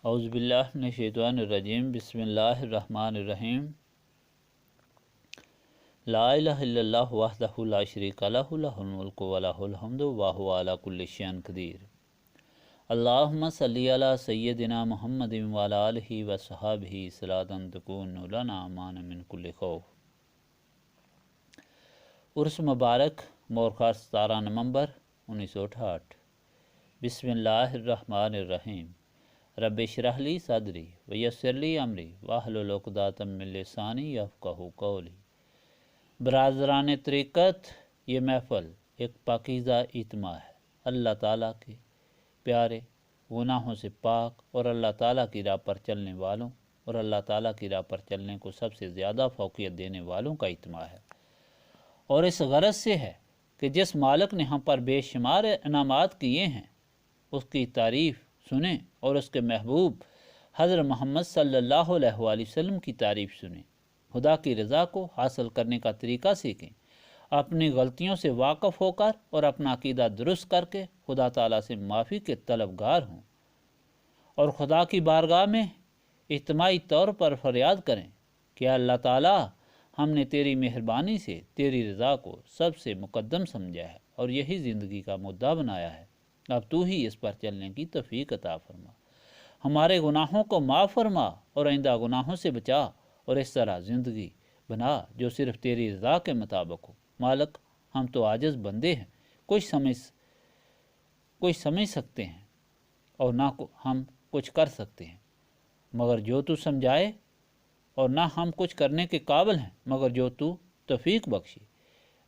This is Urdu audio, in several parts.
اعوذ باللہ من الشیطان الرجیم، بسم اللہ الرحمن الرحیم۔ لا الہ الا اللہ وحدہ لا شریک لہ، لہ الملک و لہ الحمد وہو علی کل شیء قدیر۔ اللہم صلی علی سیدنا محمد وعلی آلہ وصحبہ صلاۃ تکون لنا امان من کل خوف۔ عرس مبارک مورخہ 17 نومبر 1968۔ بسم اللہ الرحمن الرحیم۔ رب اشرح لی صدری ویسر لی امری واحلل عقدۃ من لسانی یفقہوا قولی۔ برادران طریقت، یہ محفل ایک پاکیزہ اجتماع ہے۔ اللہ تعالیٰ کے پیارے، گناہوں سے پاک اور اللہ تعالیٰ کی راہ پر چلنے والوں اور اللہ تعالیٰ کی راہ پر چلنے کو سب سے زیادہ فوقیت دینے والوں کا اجتماع ہے، اور اس غرض سے ہے کہ جس مالک نے ہم پر بے شمار انعامات کیے ہیں اس کی تعریف سنیں اور اس کے محبوب حضرت محمد صلی اللہ علیہ وآلہ وسلم کی تعریف سنیں، خدا کی رضا کو حاصل کرنے کا طریقہ سیکھیں، اپنی غلطیوں سے واقف ہو کر اور اپنا عقیدہ درست کر کے خدا تعالیٰ سے معافی کے طلبگار ہوں، اور خدا کی بارگاہ میں اجتماعی طور پر فریاد کریں کہ اللہ تعالیٰ، ہم نے تیری مہربانی سے تیری رضا کو سب سے مقدم سمجھا ہے اور یہی زندگی کا مدعا بنایا ہے۔ اب تو ہی اس پر چلنے کی توفیق عطا فرما، ہمارے گناہوں کو معاف فرما اور آئندہ گناہوں سے بچا، اور اس طرح زندگی بنا جو صرف تیری رضا کے مطابق ہو۔ مالک، ہم تو عاجز بندے ہیں، کچھ سمجھ سکتے ہیں اور نہ ہم کچھ کر سکتے ہیں مگر جو تو سمجھائے، اور نہ ہم کچھ کرنے کے قابل ہیں مگر جو تو توفیق بخشی۔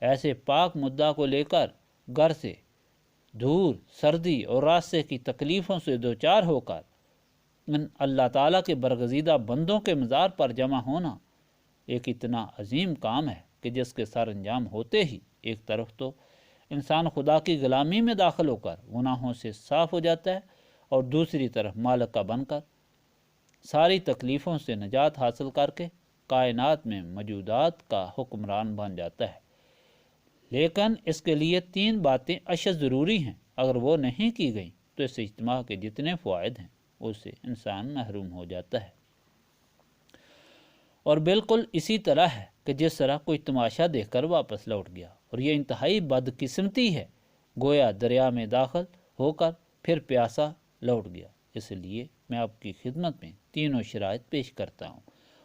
ایسے پاک مدعا کو لے کر گھر سے دور، سردی اور راستے کی تکلیفوں سے دوچار ہو کر ان اللہ تعالیٰ کے برگزیدہ بندوں کے مزار پر جمع ہونا ایک اتنا عظیم کام ہے کہ جس کے سر انجام ہوتے ہی ایک طرف تو انسان خدا کی غلامی میں داخل ہو کر گناہوں سے صاف ہو جاتا ہے، اور دوسری طرف مالک کا بن کر ساری تکلیفوں سے نجات حاصل کر کے کائنات میں موجودات کا حکمران بن جاتا ہے۔ لیکن اس کے لیے 3 باتیں اشد ضروری ہیں، اگر وہ نہیں کی گئیں تو اس اجتماع کے جتنے فوائد ہیں اس سے انسان محروم ہو جاتا ہے۔ اور بالکل اسی طرح ہے کہ جس طرح کوئی تماشا دیکھ کر واپس لوٹ گیا، اور یہ انتہائی بدقسمتی ہے، گویا دریا میں داخل ہو کر پھر پیاسا لوٹ گیا۔ اس لیے میں آپ کی خدمت میں تینوں شرائط پیش کرتا ہوں،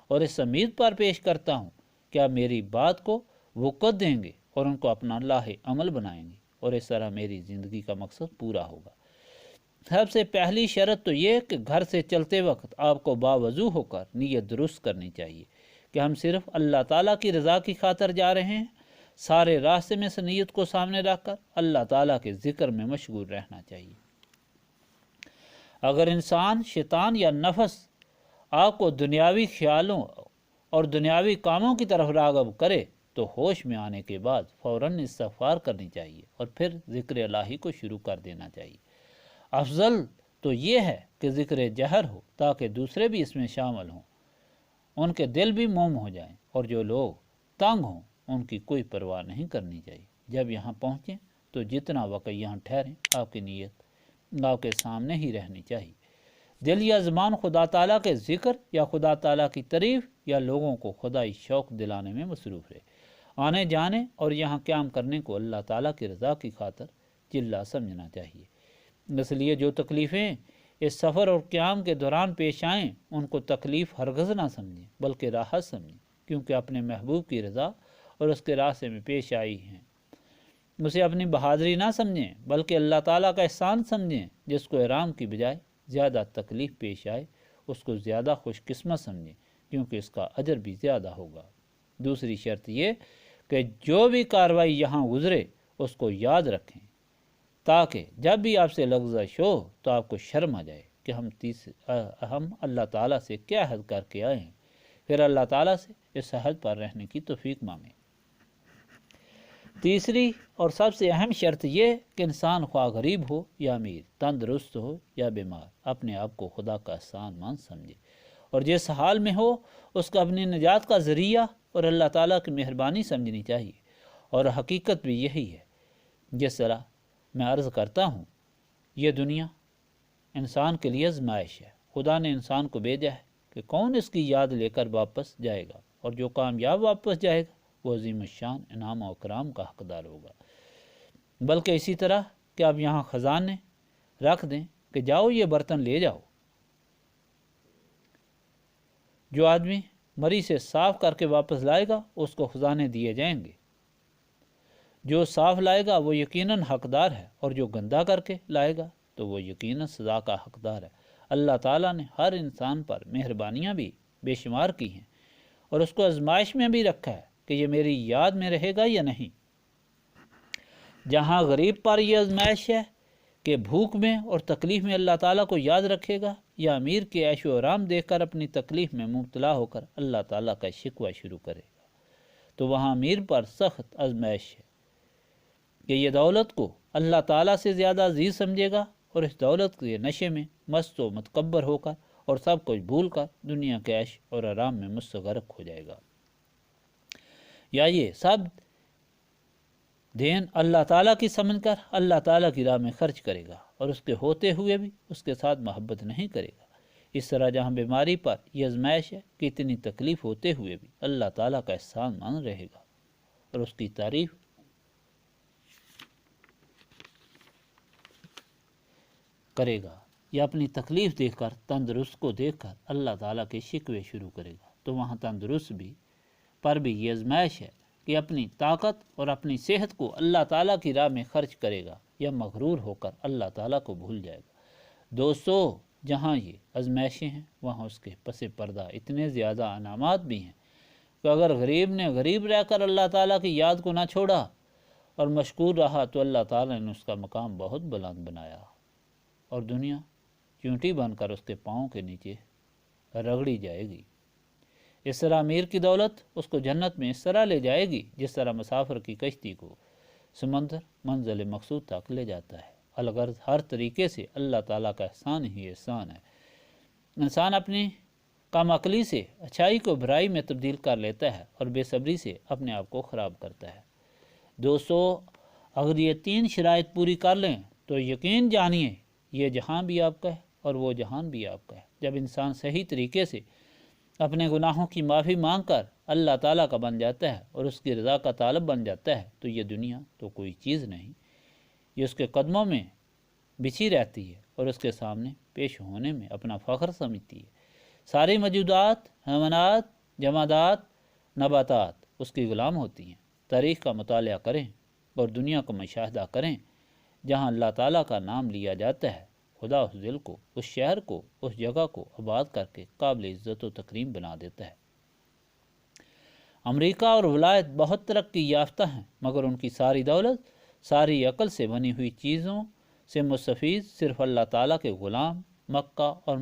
اور اس امید پر پیش کرتا ہوں کہ آپ میری بات کو وقت دیں گے اور ان کو اپنا لاہ عمل بنائیں گے، اور اس طرح میری زندگی کا مقصد پورا ہوگا۔ سب سے پہلی شرط تو یہ کہ گھر سے چلتے وقت آپ کو باوضو ہو کر نیت درست کرنی چاہیے کہ ہم صرف اللہ تعالیٰ کی رضا کی خاطر جا رہے ہیں۔ سارے راستے میں سے نیت کو سامنے رکھ کر اللہ تعالیٰ کے ذکر میں مشغول رہنا چاہیے۔ اگر انسان، شیطان یا نفس آپ کو دنیاوی خیالوں اور دنیاوی کاموں کی طرف راغب کرے تو ہوش میں آنے کے بعد فوراً استغفار کرنی چاہیے اور پھر ذکر الہی کو شروع کر دینا چاہیے۔ افضل تو یہ ہے کہ ذکر جہر ہو تاکہ دوسرے بھی اس میں شامل ہوں، ان کے دل بھی موم ہو جائیں، اور جو لوگ تنگ ہوں ان کی کوئی پرواہ نہیں کرنی چاہیے۔ جب یہاں پہنچیں تو جتنا وقت یہاں ٹھہریں آپ کی نیت آپ کے سامنے ہی رہنی چاہیے۔ دل یا زبان خدا تعالیٰ کے ذکر یا خدا تعالیٰ کی تعریف یا لوگوں کو خدائی شوق دلانے میں مصروف رہے۔ آنے جانے اور یہاں قیام کرنے کو اللہ تعالیٰ کی رضا کی خاطر چلہ سمجھنا چاہیے۔ اس لیے جو تکلیفیں اس سفر اور قیام کے دوران پیش آئیں ان کو تکلیف ہرگز نہ سمجھیں بلکہ راحت سمجھیں، کیونکہ اپنے محبوب کی رضا اور اس کے راستے میں پیش آئی ہیں۔ اسے اپنی بہادری نہ سمجھیں بلکہ اللہ تعالیٰ کا احسان سمجھیں۔ جس کو احرام کی بجائے زیادہ تکلیف پیش آئے اس کو زیادہ خوش قسمت سمجھیں، کیونکہ اس کا اجر بھی زیادہ ہوگا۔ دوسری شرط یہ کہ جو بھی کارروائی یہاں گزرے اس کو یاد رکھیں، تاکہ جب بھی آپ سے لغزش ہو تو آپ کو شرم آ جائے کہ ہم اللہ تعالیٰ سے کیا عہد کر کے آئے ہیں، پھر اللہ تعالیٰ سے اس عہد پر رہنے کی توفیق مانگیں۔ تیسری اور سب سے اہم شرط یہ کہ انسان خواہ غریب ہو یا امیر، تندرست ہو یا بیمار، اپنے آپ کو خدا کا احسان مند سمجھے، اور جس حال میں ہو اس کا اپنی نجات کا ذریعہ اور اللہ تعالیٰ کی مہربانی سمجھنی چاہیے۔ اور حقیقت بھی یہی ہے۔ جس طرح میں عرض کرتا ہوں، یہ دنیا انسان کے لیے آزمائش ہے۔ خدا نے انسان کو بھیجا ہے کہ کون اس کی یاد لے کر واپس جائے گا، اور جو کامیاب واپس جائے گا وہ عظیم الشان انعام و اکرام کا حقدار ہوگا۔ بلکہ اسی طرح کہ آپ یہاں خزانے رکھ دیں کہ جاؤ یہ برتن لے جاؤ، جو آدمی مری سے صاف کر کے واپس لائے گا اس کو خزانے دیے جائیں گے۔ جو صاف لائے گا وہ یقیناً حقدار ہے، اور جو گندا کر کے لائے گا تو وہ یقیناً سزا کا حقدار ہے۔ اللہ تعالیٰ نے ہر انسان پر مہربانیاں بھی بے شمار کی ہیں، اور اس کو آزمائش میں بھی رکھا ہے کہ یہ میری یاد میں رہے گا یا نہیں۔ جہاں غریب پر یہ آزمائش ہے کہ بھوک میں اور تکلیف میں اللہ تعالیٰ کو یاد رکھے گا، یا امیر کے عیش و آرام دیکھ کر اپنی تکلیف میں مبتلا ہو کر اللہ تعالیٰ کا شکوہ شروع کرے گا، تو وہاں امیر پر سخت آزمائش ہے کہ یہ دولت کو اللہ تعالیٰ سے زیادہ عزیز سمجھے گا، اور اس دولت کے نشے میں مست و متکبر ہو کر اور سب کچھ بھول کر دنیا کے عیش اور آرام میں مستغرق ہو جائے گا۔ یا یہ سب دین اللہ تعالیٰ کی سمجھ کر اللہ تعالیٰ کی راہ میں خرچ کرے گا، اور اس کے ہوتے ہوئے بھی اس کے ساتھ محبت نہیں کرے گا۔ اس طرح جہاں بیماری پر یہ آزمائش ہے کہ اتنی تکلیف ہوتے ہوئے بھی اللہ تعالیٰ کا احسان مان رہے گا اور اس کی تعریف کرے گا، یا اپنی تکلیف دیکھ کر تندرست کو دیکھ کر اللہ تعالیٰ کے شکوے شروع کرے گا، تو وہاں تندرست بھی پر بھی یہ آزمائش ہے کہ اپنی طاقت اور اپنی صحت کو اللہ تعالیٰ کی راہ میں خرچ کرے گا، یا مغرور ہو کر اللہ تعالیٰ کو بھول جائے گا۔ دوستو، جہاں یہ آزمائشیں ہیں وہاں اس کے پس پردہ اتنے زیادہ انعامات بھی ہیں کہ اگر غریب نے غریب رہ کر اللہ تعالیٰ کی یاد کو نہ چھوڑا اور مشکور رہا تو اللہ تعالیٰ نے اس کا مقام بہت بلند بنایا، اور دنیا چونٹی بن کر اس کے پاؤں کے نیچے رگڑی جائے گی۔ اس طرح امیر کی دولت اس کو جنت میں اس طرح لے جائے گی جس طرح مسافر کی کشتی کو سمندر منزل مقصود تک لے جاتا ہے۔ الغرض ہر طریقے سے اللہ تعالیٰ کا احسان ہی احسان ہے۔ انسان اپنی کم عقلی سے اچھائی کو برائی میں تبدیل کر لیتا ہے، اور بے صبری سے اپنے آپ کو خراب کرتا ہے۔ دوستو، اگر یہ 3 شرائط پوری کر لیں تو یقین جانیے یہ جہاں بھی آپ کا ہے اور وہ جہان بھی آپ کا ہے۔ جب انسان صحیح طریقے سے اپنے گناہوں کی معافی مانگ کر اللہ تعالیٰ کا بن جاتا ہے اور اس کی رضا کا طالب بن جاتا ہے تو یہ دنیا تو کوئی چیز نہیں، یہ اس کے قدموں میں بچھی رہتی ہے اور اس کے سامنے پیش ہونے میں اپنا فخر سمجھتی ہے۔ ساری موجودات، حیوانات، جمادات، نباتات اس کی غلام ہوتی ہیں۔ تاریخ کا مطالعہ کریں اور دنیا کا مشاہدہ کریں، جہاں اللہ تعالیٰ کا نام لیا جاتا ہے، خدا اس دل کو، اس شہر کو، اس جگہ کو آباد کر کے قابل عزت و تکریم بنا دیتا ہے۔ امریکہ اور ولایت بہت ترقی یافتہ ہیں، مگر ان کی ساری دولت، ساری عقل سے بنی ہوئی چیزوں سے مستفید صرف اللہ تعالیٰ کے غلام مکہ اور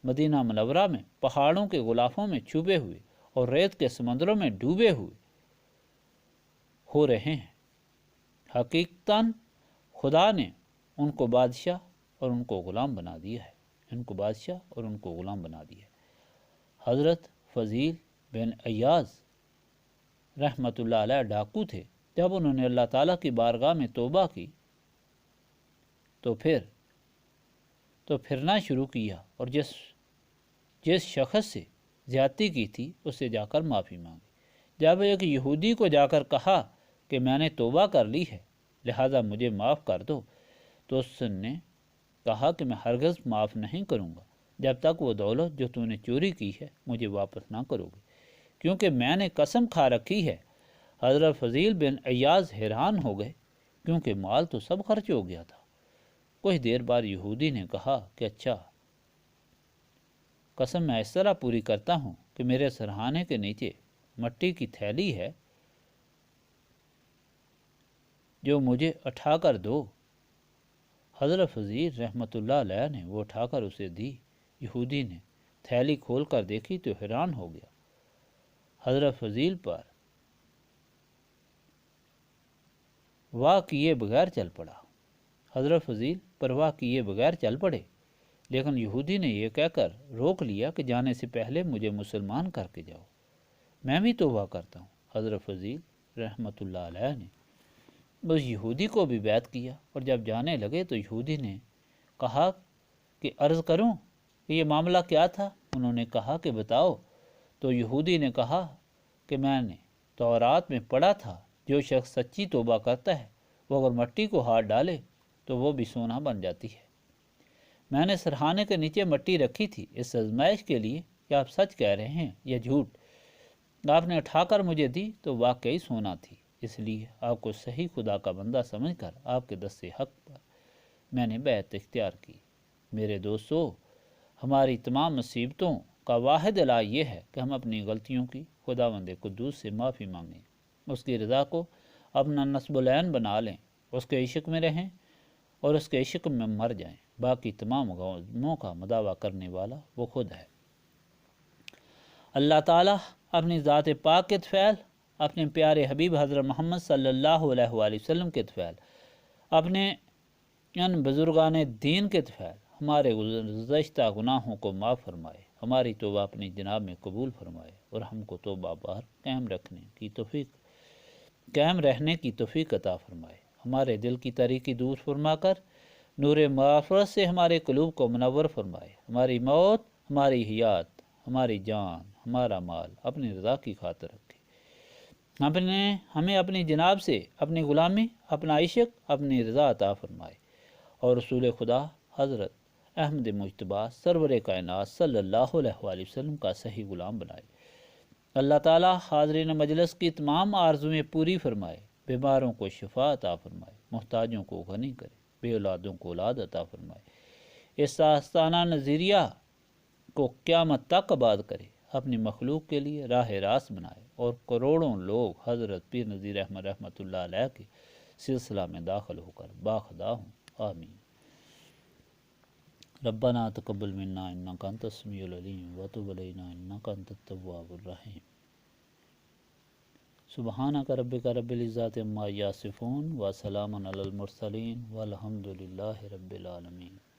مدینہ منورہ میں پہاڑوں کے غلافوں میں چھپے ہوئے اور ریت کے سمندروں میں ڈوبے ہوئے ہو رہے ہیں۔ حقیقتاً خدا نے ان کو بادشاہ اور ان کو غلام بنا دیا ہے، ان کو بادشاہ اور ان کو غلام بنا دیا ہے۔ حضرت فضیل بن عیاض رحمۃ اللہ علیہ ڈاکو تھے۔ جب انہوں نے اللہ تعالیٰ کی بارگاہ میں توبہ کی تو پھرنا شروع کیا، اور جس شخص سے زیادتی کی تھی اس سے جا کر معافی مانگی۔ جب ایک یہودی کو جا کر کہا کہ میں نے توبہ کر لی ہے لہٰذا مجھے معاف کر دو، تو اس نے کہا کہ میں ہرگز معاف نہیں کروں گا جب تک وہ دولت جو تو نے چوری کی ہے مجھے واپس نہ کرو گے، کیونکہ میں نے قسم کھا رکھی ہے۔ حضرت فضیل بن عیاض حیران ہو گئے کیونکہ مال تو سب خرچ ہو گیا تھا۔ کچھ دیر بعد یہودی نے کہا کہ اچھا، قسم میں اس طرح پوری کرتا ہوں کہ میرے سرہانے کے نیچے مٹی کی تھیلی ہے جو مجھے اٹھا کر دو۔ حضرت فضیل رحمۃ اللہ علیہ نے وہ اٹھا کر اسے دی۔ یہودی نے تھیلی کھول کر دیکھی تو حیران ہو گیا۔ حضرت فضیل پر واہ کیے بغیر چل پڑا۔ حضرت فضیل پرواہ کیے بغیر چل پڑے، لیکن یہودی نے یہ کہہ کر روک لیا کہ جانے سے پہلے مجھے مسلمان کر کے جاؤ، میں بھی توبہ کرتا ہوں۔ حضرت فضیل رحمۃ اللہ علیہ نے اس یہودی کو بھی بیعت کیا، اور جب جانے لگے تو یہودی نے کہا کہ عرض کروں کہ یہ معاملہ کیا تھا؟ انہوں نے کہا کہ بتاؤ۔ تو یہودی نے کہا کہ میں نے تورات میں پڑھا تھا جو شخص سچی توبہ کرتا ہے وہ اگر مٹی کو ہاتھ ڈالے تو وہ بھی سونا بن جاتی ہے۔ میں نے سرہانے کے نیچے مٹی رکھی تھی اس آزمائش کے لیے کہ آپ سچ کہہ رہے ہیں یا جھوٹ۔ آپ نے اٹھا کر مجھے دی تو واقعی سونا تھی، اس لیے آپ کو صحیح خدا کا بندہ سمجھ کر آپ کے دست حق پر میں نے بیعت اختیار کی۔ میرے دوستو، ہماری تمام مصیبتوں کا واحد علاج یہ ہے کہ ہم اپنی غلطیوں کی خداوند قدوس سے معافی مانگیں، اس کی رضا کو اپنا نصب العین بنا لیں، اس کے عشق میں رہیں اور اس کے عشق میں مر جائیں۔ باقی تمام غموں کا مداوع کرنے والا وہ خود ہے۔ اللہ تعالیٰ اپنی ذات پاک کے طفیل، اپنے پیارے حبیب حضرت محمد صلی اللہ علیہ وآلہ وسلم کے طفیل، اپنے ان بزرگان دین کے طفیل ہمارے گزشتہ گناہوں کو معاف فرمائے، ہماری توبہ اپنی جناب میں قبول فرمائے اور ہم کو توبہ بار قائم رہنے کی توفیق عطا فرمائے۔ ہمارے دل کی تاریکی دور فرما کر نور معرفت سے ہمارے قلوب کو منور فرمائے۔ ہماری موت، ہماری حیات، ہماری جان، ہمارا مال اپنی رضا کی خاطر رکھے۔ ہمیں اپنی جناب سے اپنی غلامی، اپنا عشق، اپنی رضا عطا فرمائے اور رسول خدا حضرت احمد مجتبیٰ سرور کائنات صلی اللہ علیہ وآلہ وسلم کا صحیح غلام بنائے۔ اللہ تعالیٰ حاضرین مجلس کی تمام آرزویں پوری فرمائے، بیماروں کو شفا عطا فرمائے، محتاجوں کو غنی کرے، بے اولادوں کو اولاد عطا فرمائے، اس آستانہ نظریہ کو قیامت تک آباد کرے، اپنی مخلوق کے لیے راہ راست بنائے اور کروڑوں لوگ حضرت پیر نذیر احمد رحمۃ اللہ علیہ کے سلسلہ میں داخل ہو کر باخدا ہوں۔ آمین۔ ربنا تقبل منا انک انت السمیع العلیم وتب علینا انک انت التواب الرحیم۔ سبحانک ربک رب العزۃ عما یصفون وسلام علی المرسلین والحمد للہ رب العالمین۔